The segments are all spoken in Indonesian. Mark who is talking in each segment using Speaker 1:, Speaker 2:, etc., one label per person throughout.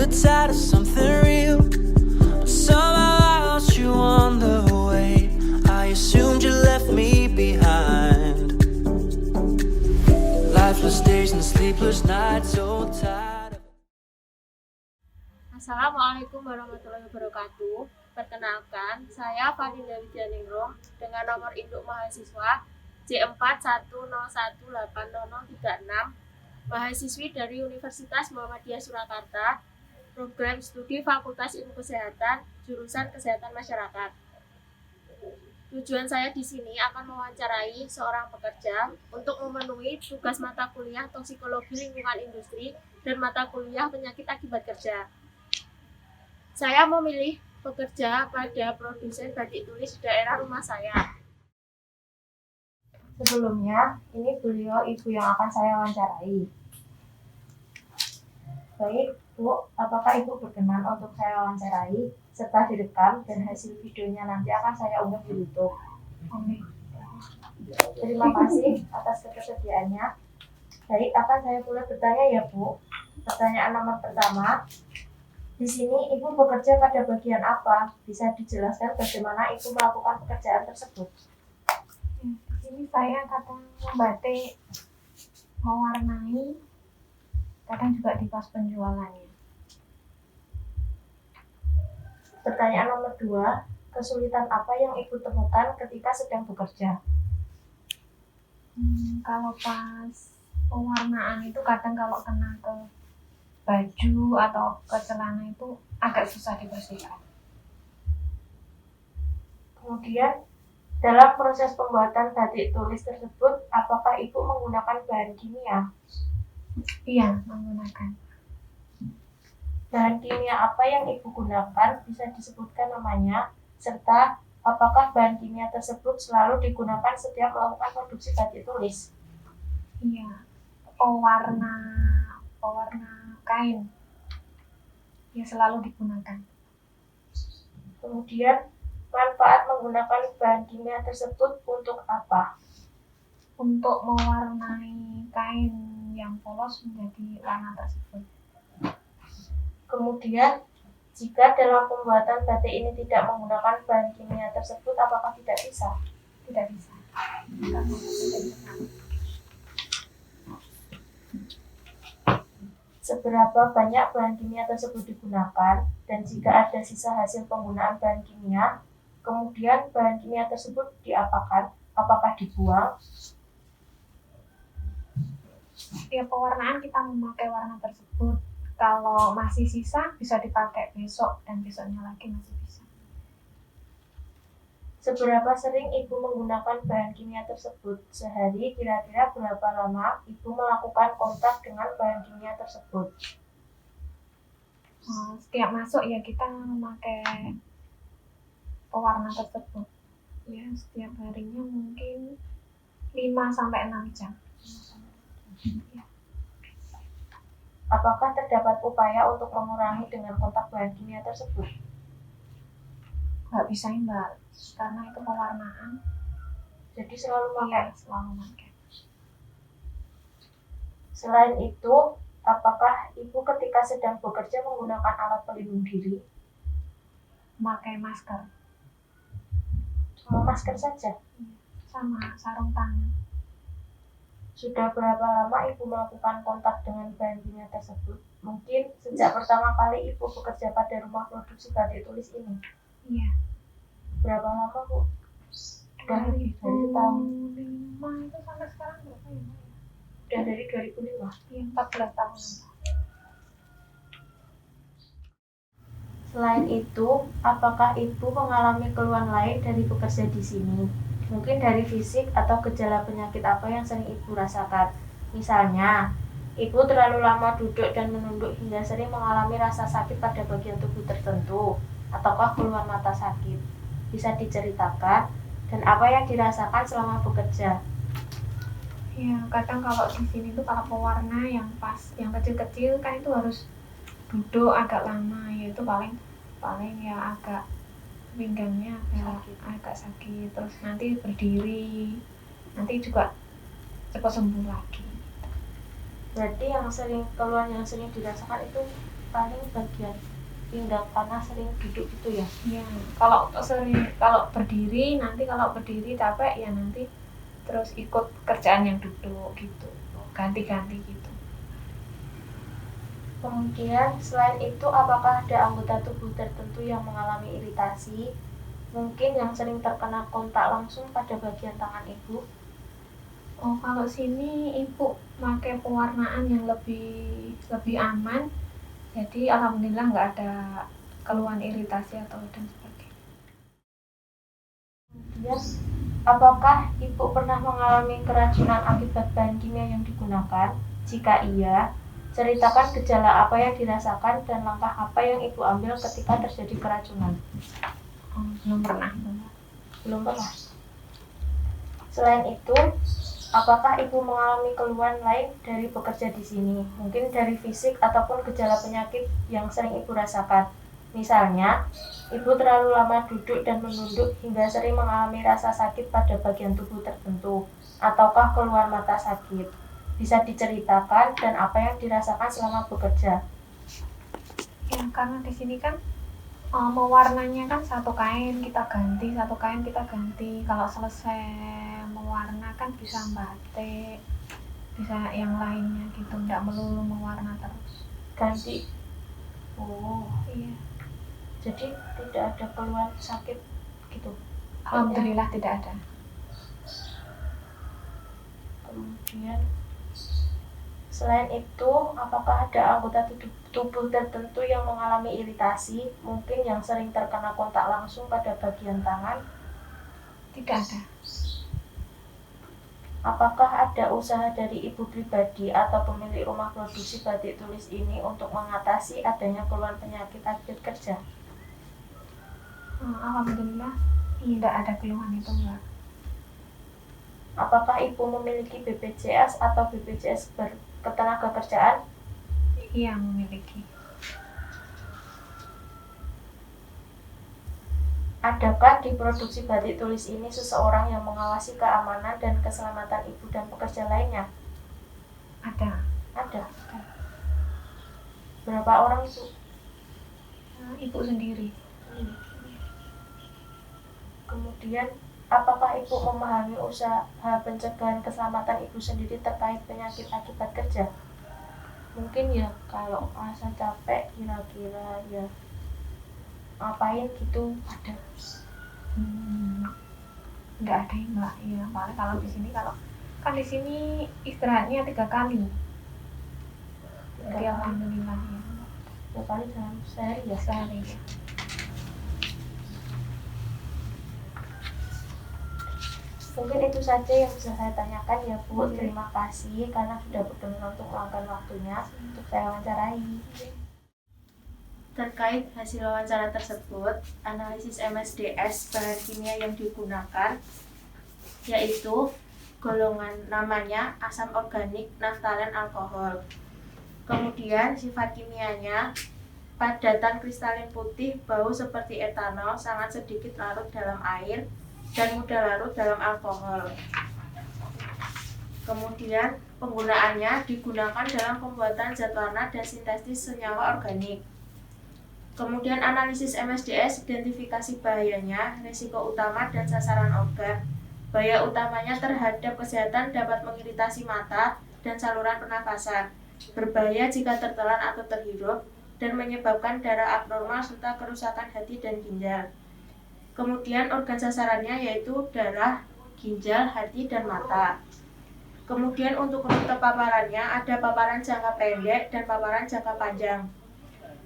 Speaker 1: never tired of something real. But somehow I lost you on the way. I assumed you left me behind. Lifeless days and sleepless nights, so tired.
Speaker 2: Assalamualaikum warahmatullahi wabarakatuh. Perkenalkan, saya Fadila Widyaningrum dengan nomor induk mahasiswa J41018036, mahasiswi dari Universitas Muhammadiyah Surakarta, program studi Fakultas Ilmu Kesehatan, jurusan Kesehatan Masyarakat. Tujuan saya di sini akan mewawancarai seorang pekerja untuk memenuhi tugas mata kuliah Toksikologi Lingkungan Industri dan mata kuliah Penyakit Akibat Kerja. Saya memilih bekerja pada produsen batik tulis di daerah rumah saya.
Speaker 3: Sebelumnya, ini beliau ibu yang akan saya wawancarai. Baik, Bu, apakah Ibu berkenan untuk saya wawancarai serta direkam dan hasil videonya nanti akan saya unggah di YouTube? Terima kasih atas ketersediaannya. Baik, akan saya mulai bertanya ya, Bu. Pertanyaan nomor pertama. Di sini Ibu bekerja pada bagian apa? Bisa dijelaskan bagaimana Ibu melakukan pekerjaan tersebut?
Speaker 4: Di sini saya kadang membatik, mewarnai, kadang juga di pos penjualannya.
Speaker 3: Pertanyaan nomor 2, kesulitan apa yang Ibu temukan ketika sedang bekerja?
Speaker 4: Kalau pas pewarnaan itu kadang kalau kena ke baju atau ke celana itu agak susah dibersihkan.
Speaker 3: Kemudian, dalam proses pembuatan batik tulis tersebut, apakah Ibu menggunakan bahan kimia?
Speaker 4: Iya, menggunakan.
Speaker 3: Bahan kimia apa yang Ibu gunakan? Bisa disebutkan namanya, serta apakah bahan kimia tersebut selalu digunakan setiap melakukan produksi batik tulis?
Speaker 4: Iya, pewarna kain. Ya, selalu digunakan.
Speaker 3: Kemudian, manfaat menggunakan bahan kimia tersebut untuk apa?
Speaker 4: Untuk mewarnai kain yang polos menjadi warna tersebut.
Speaker 3: Kemudian, jika dalam pembuatan batik ini tidak menggunakan bahan kimia tersebut, apakah tidak bisa?
Speaker 4: Tidak bisa.
Speaker 3: Seberapa banyak bahan kimia tersebut digunakan, dan jika ada sisa hasil penggunaan bahan kimia, kemudian bahan kimia tersebut diapakan? Apakah dibuang?
Speaker 4: Ya, pewarnaan kita memakai warna tersebut. Kalau masih sisa bisa dipakai besok dan besoknya lagi masih bisa.
Speaker 3: Seberapa sering Ibu menggunakan bahan kimia tersebut? Sehari kira-kira berapa lama Ibu melakukan kontak dengan bahan kimia tersebut?
Speaker 4: Setiap masuk ya kita memakai pewarna tersebut. Ya, setiap harinya mungkin 5-6 jam. Ya.
Speaker 3: Apakah terdapat upaya untuk mengurangi dengan kontak bahan kimia tersebut?
Speaker 4: Nggak bisa Mbak, karena itu pewarnaan.
Speaker 3: Jadi selalu pakai.
Speaker 4: Iya, selalu pakai.
Speaker 3: Selain itu, apakah Ibu ketika sedang bekerja menggunakan alat pelindung diri?
Speaker 4: Memakai masker.
Speaker 3: Cuma masker saja?
Speaker 4: Sama sarung tangan.
Speaker 3: Sudah berapa lama Ibu melakukan kontak dengan bahan kimia tersebut? Mungkin sejak pertama kali Ibu bekerja pada rumah produksi batik tulis ini.
Speaker 4: Iya.
Speaker 3: Berapa lama, Bu? Dari tahun
Speaker 4: 2005 itu sampai sekarang berapa ya?
Speaker 3: Udah dari 2005?
Speaker 4: Iya, 14 tahun.
Speaker 3: Selain itu, apakah Ibu mengalami keluhan lain dari bekerja di sini? Mungkin dari fisik atau gejala penyakit apa yang sering Ibu rasakan? Misalnya, Ibu terlalu lama duduk dan menunduk hingga sering mengalami rasa sakit pada bagian tubuh tertentu, ataukah keluhan mata sakit? Bisa diceritakan, dan apa yang dirasakan selama bekerja?
Speaker 4: Ya, kadang kalau di sini tuh kalau pewarna yang pas, yang kecil-kecil kan itu harus duduk agak lama, yaitu paling ya agak pinggangnya agak sakit, terus nanti berdiri, nanti juga cepat sembuh lagi.
Speaker 3: Berarti keluhan yang sering dirasakan itu paling bagian pinggang karena sering duduk gitu ya.
Speaker 4: Iya, kalau berdiri nanti kalau berdiri capek ya nanti terus ikut kerjaan yang duduk gitu, ganti-ganti gitu.
Speaker 3: Kemudian selain itu apakah ada anggota tubuh tertentu yang mengalami iritasi? Mungkin yang sering terkena kontak langsung pada bagian tangan ibu.
Speaker 4: Oh, kalau sini ibu pakai pewarnaan yang lebih aman. Jadi alhamdulillah nggak ada keluhan iritasi atau dan sebagainya.
Speaker 3: Kemudian apakah ibu pernah mengalami keracunan akibat bahan kimia yang digunakan? Jika iya, ceritakan gejala apa yang dirasakan dan langkah apa yang ibu ambil ketika terjadi keracunan.
Speaker 4: Oh, belum pernah.
Speaker 3: Belum pernah. Selain itu, apakah ibu mengalami keluhan lain dari bekerja di sini? Mungkin dari fisik ataupun gejala penyakit yang sering ibu rasakan. Misalnya, ibu terlalu lama duduk dan menunduk hingga sering mengalami rasa sakit pada bagian tubuh tertentu, ataukah keluhan mata sakit. Bisa diceritakan dan apa yang dirasakan selama bekerja.
Speaker 4: Ya, karena di sini kan mewarnanya kan satu kain kita ganti. Kalau selesai mewarna kan bisa batik, bisa yang lainnya gitu, nggak melulu mewarna terus.
Speaker 3: Ganti. Oh,
Speaker 4: Iya,
Speaker 3: jadi tidak ada keluhan sakit gitu.
Speaker 4: alhamdulillah tidak ada.
Speaker 3: Kemudian selain itu, apakah ada anggota tubuh tertentu yang mengalami iritasi, mungkin yang sering terkena kontak langsung pada bagian tangan?
Speaker 4: Tidak ada.
Speaker 3: Apakah ada usaha dari ibu pribadi atau pemilik rumah produksi batik tulis ini untuk mengatasi adanya keluhan penyakit akibat kerja?
Speaker 4: Alhamdulillah tidak ada keluhan itu enggak.
Speaker 3: Apakah ibu memiliki BPJS atau BPJS Ketenagakerjaan?
Speaker 4: Iya, memiliki.
Speaker 3: Adakah di produksi batik tulis ini seseorang yang mengawasi keamanan dan keselamatan ibu dan pekerja lainnya?
Speaker 4: Ada.
Speaker 3: Ada. Berapa orang itu?
Speaker 4: Ibu sendiri.
Speaker 3: Kemudian, apakah ibu memahami usaha pencegahan keselamatan ibu sendiri terkait penyakit akibat kerja? Mungkin ya kalau merasa capek kira-kira ya ngapain gitu ada?
Speaker 4: Enggak ada ya mbak. Iya, paling kalau di sini kan di sini istirahatnya 3 kali. Jadi alhamdulillah ya.
Speaker 3: 2 kali dalam sehari ya?
Speaker 4: Sehari.
Speaker 3: Mungkin itu saja yang bisa saya tanyakan ya Bu. Terima kasih karena sudah berkenan untuk meluangkan waktunya untuk saya wawancarai.
Speaker 2: Terkait hasil wawancara tersebut, analisis MSDS bahan kimia yang digunakan yaitu golongan namanya asam organik naftalen alkohol. Kemudian sifat kimianya padatan kristalin putih, bau seperti etanol, sangat sedikit larut dalam air dan mudah larut dalam alkohol. Kemudian penggunaannya digunakan dalam pembuatan zat warna dan sintesis senyawa organik. Kemudian analisis MSDS, identifikasi bahayanya, risiko utama dan sasaran organ. Bahaya utamanya terhadap kesehatan dapat mengiritasi mata dan saluran pernafasan, berbahaya jika tertelan atau terhirup, dan menyebabkan darah abnormal serta kerusakan hati dan ginjal. Kemudian organ sasarannya yaitu darah, ginjal, hati, dan mata. Kemudian untuk rute paparannya ada paparan jangka pendek dan paparan jangka panjang.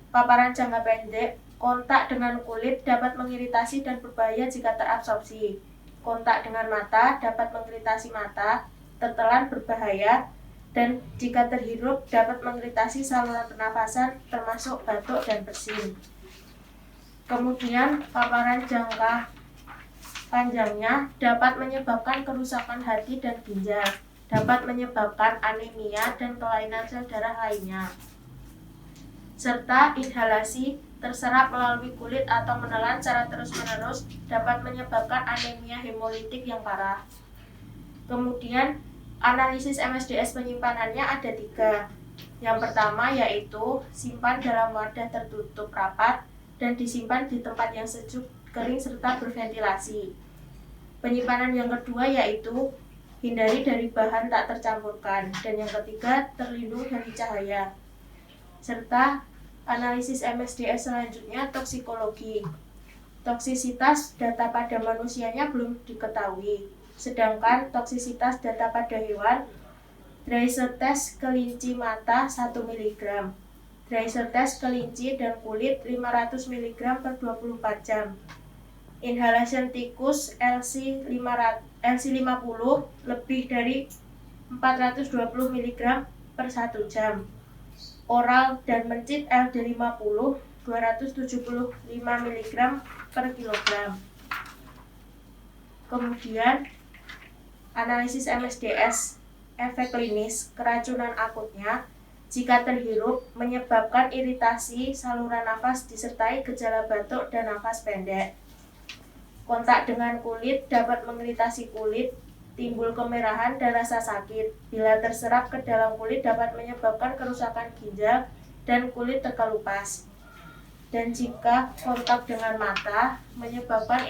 Speaker 2: Paparan jangka pendek, kontak dengan kulit dapat mengiritasi dan berbahaya jika terabsorpsi. Kontak dengan mata dapat mengiritasi mata, tertelan berbahaya, dan jika terhirup dapat mengiritasi saluran pernafasan termasuk batuk dan bersin. Kemudian paparan jangka panjangnya dapat menyebabkan kerusakan hati dan ginjal, dapat menyebabkan anemia dan kelainan sel darah lainnya, serta inhalasi terserap melalui kulit atau menelan secara terus-menerus dapat menyebabkan anemia hemolitik yang parah. Kemudian analisis MSDS penyimpanannya ada 3. Yang pertama yaitu simpan dalam wadah tertutup rapat dan disimpan di tempat yang sejuk, kering, serta berventilasi. Penyimpanan yang kedua yaitu hindari dari bahan tak tercampurkan. Dan yang ketiga, terlindung dari cahaya. Serta analisis MSDS selanjutnya, toksikologi. Toksisitas data pada manusianya belum diketahui, sedangkan toksisitas data pada hewan, Dreiser test kelinci mata 1 mg, Dreiser test kelinci dan kulit 500 mg per 24 jam, inhalation tikus LC50 lebih dari 420 mg per 1 jam, oral dan mencit LD50 275 mg per kilogram. Kemudian analisis MSDS, efek klinis keracunan akutnya jika terhirup menyebabkan iritasi saluran nafas disertai gejala batuk dan nafas pendek. Kontak dengan kulit dapat mengiritasi kulit, timbul kemerahan dan rasa sakit. Bila terserap ke dalam kulit dapat menyebabkan kerusakan ginjal dan kulit terkelupas. Dan jika kontak dengan mata menyebabkan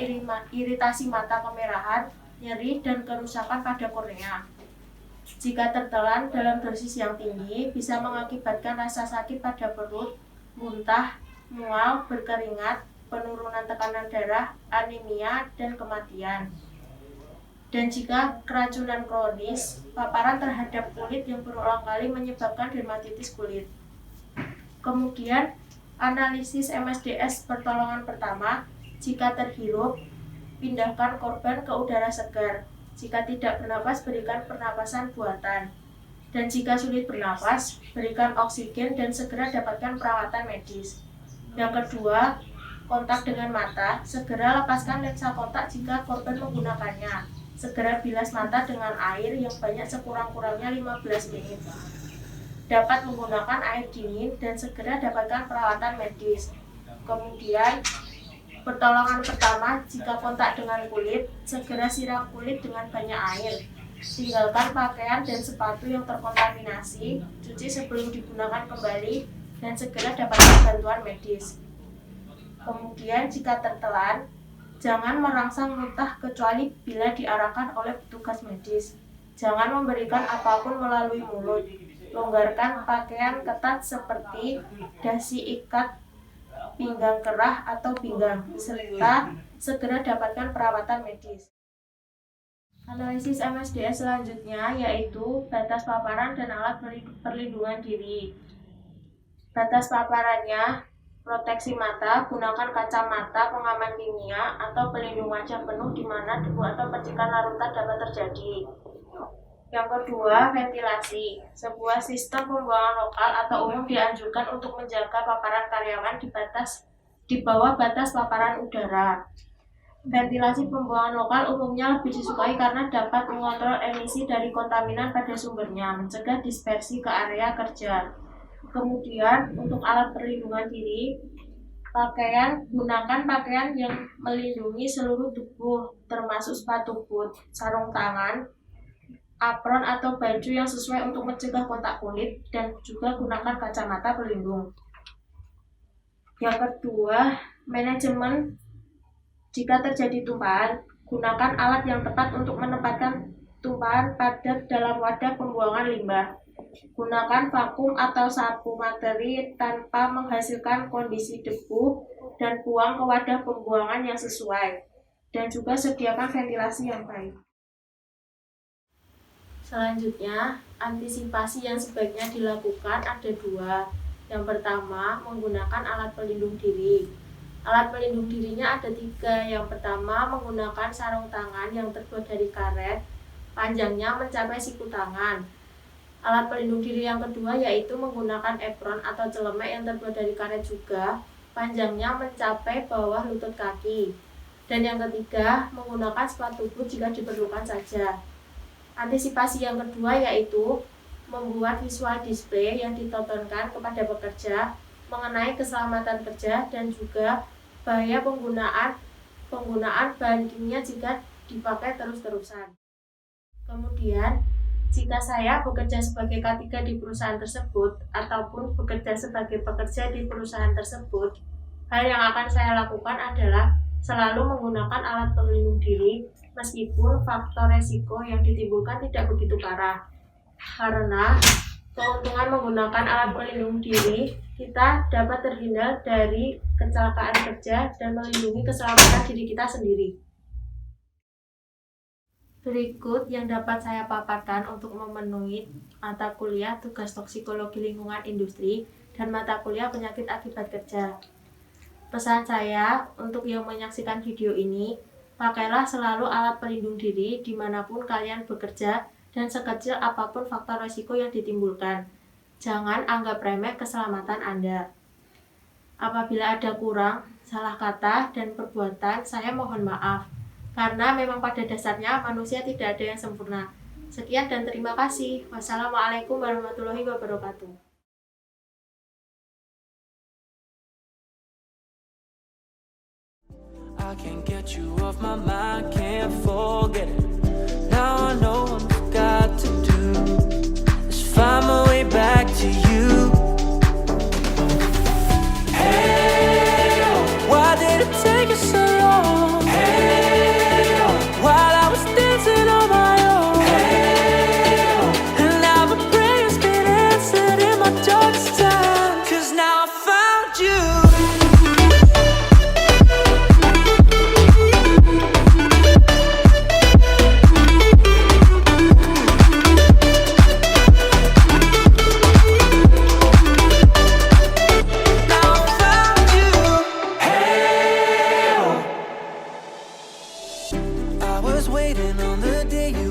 Speaker 2: iritasi mata, kemerahan, nyeri, dan kerusakan pada kornea. Jika tertelan dalam dosis yang tinggi, bisa mengakibatkan rasa sakit pada perut, muntah, mual, berkeringat, penurunan tekanan darah, anemia, dan kematian. Dan jika keracunan kronis, paparan terhadap kulit yang berulang kali menyebabkan dermatitis kulit. Kemudian, analisis MSDS pertolongan pertama, jika terhirup, pindahkan korban ke udara segar. Jika tidak bernapas, berikan pernapasan buatan. Dan jika sulit bernapas, berikan oksigen dan segera dapatkan perawatan medis. Yang kedua, kontak dengan mata, segera lepaskan lensa kontak jika korban menggunakannya. Segera bilas mata dengan air yang banyak sekurang-kurangnya 15 menit. Dapat menggunakan air dingin dan segera dapatkan perawatan medis. Kemudian, pertolongan pertama, jika kontak dengan kulit, segera siram kulit dengan banyak air. Tinggalkan pakaian dan sepatu yang terkontaminasi, cuci sebelum digunakan kembali, dan segera dapatkan bantuan medis. Kemudian, jika tertelan, jangan merangsang muntah kecuali bila diarahkan oleh petugas medis. Jangan memberikan apapun melalui mulut. Longgarkan pakaian ketat seperti dasi ikat, pinggang kerah atau pinggang, serta segera dapatkan perawatan medis. Analisis MSDS selanjutnya yaitu batas paparan dan alat perlindungan diri. Batas paparannya, proteksi mata, gunakan kacamata pengaman kimia atau pelindung wajah penuh di mana debu atau percikan larutan dapat terjadi. Yang kedua, ventilasi. Sebuah sistem pembuangan lokal atau umum dianjurkan untuk menjaga paparan karyawan di bawah batas paparan udara. Ventilasi pembuangan lokal umumnya lebih disukai karena dapat mengontrol emisi dari kontaminan pada sumbernya, mencegah dispersi ke area kerja. Kemudian, untuk alat perlindungan diri, gunakan pakaian yang melindungi seluruh tubuh, termasuk sepatu boot, sarung tangan, apron atau baju yang sesuai untuk mencegah kontak kulit, dan juga gunakan kacamata pelindung. Yang kedua, manajemen. Jika terjadi tumpahan, gunakan alat yang tepat untuk menempatkan tumpahan padat dalam wadah pembuangan limbah. Gunakan vakum atau sapu materi tanpa menghasilkan kondisi debu dan buang ke wadah pembuangan yang sesuai. Dan juga sediakan ventilasi yang baik. Selanjutnya, antisipasi yang sebaiknya dilakukan ada dua. Yang pertama, menggunakan alat pelindung diri. Alat pelindung dirinya ada tiga. Yang pertama, menggunakan sarung tangan yang terbuat dari karet, panjangnya mencapai siku tangan. Alat pelindung diri yang kedua yaitu menggunakan apron atau celemek yang terbuat dari karet juga, panjangnya mencapai bawah lutut kaki. Dan yang ketiga, menggunakan sepatu boot jika diperlukan saja. Antisipasi yang kedua yaitu membuat visual display yang ditontonkan kepada pekerja mengenai keselamatan kerja dan juga bahaya penggunaan bahan kimia jika dipakai terus-terusan. Kemudian, Jika saya bekerja sebagai K3 di perusahaan tersebut ataupun bekerja sebagai pekerja di perusahaan tersebut, hal yang akan saya lakukan adalah selalu menggunakan alat pelindung diri meskipun faktor resiko yang ditimbulkan tidak begitu parah. Karena keuntungan menggunakan alat pelindung diri, kita dapat terhindar dari kecelakaan kerja dan melindungi keselamatan diri kita sendiri. Berikut yang dapat saya paparkan untuk memenuhi mata kuliah tugas toksikologi lingkungan industri dan mata kuliah penyakit akibat kerja. Pesan saya untuk yang menyaksikan video ini, pakailah selalu alat pelindung diri dimanapun kalian bekerja dan sekecil apapun faktor risiko yang ditimbulkan. Jangan anggap remeh keselamatan Anda. Apabila ada kurang, salah kata, dan perbuatan, saya mohon maaf. Karena memang pada dasarnya manusia tidak ada yang sempurna. Sekian dan terima kasih. Wassalamualaikum warahmatullahi wabarakatuh.
Speaker 1: I can't get you off my mind, can't forget it. Now I know what I've got to do is find my way back to you. Hey, why did it take you so long? Hey, while I was dancing on my own. Hey, and now my prayers been answered in my darkest time. 'Cause now I found you. I was waiting on the day you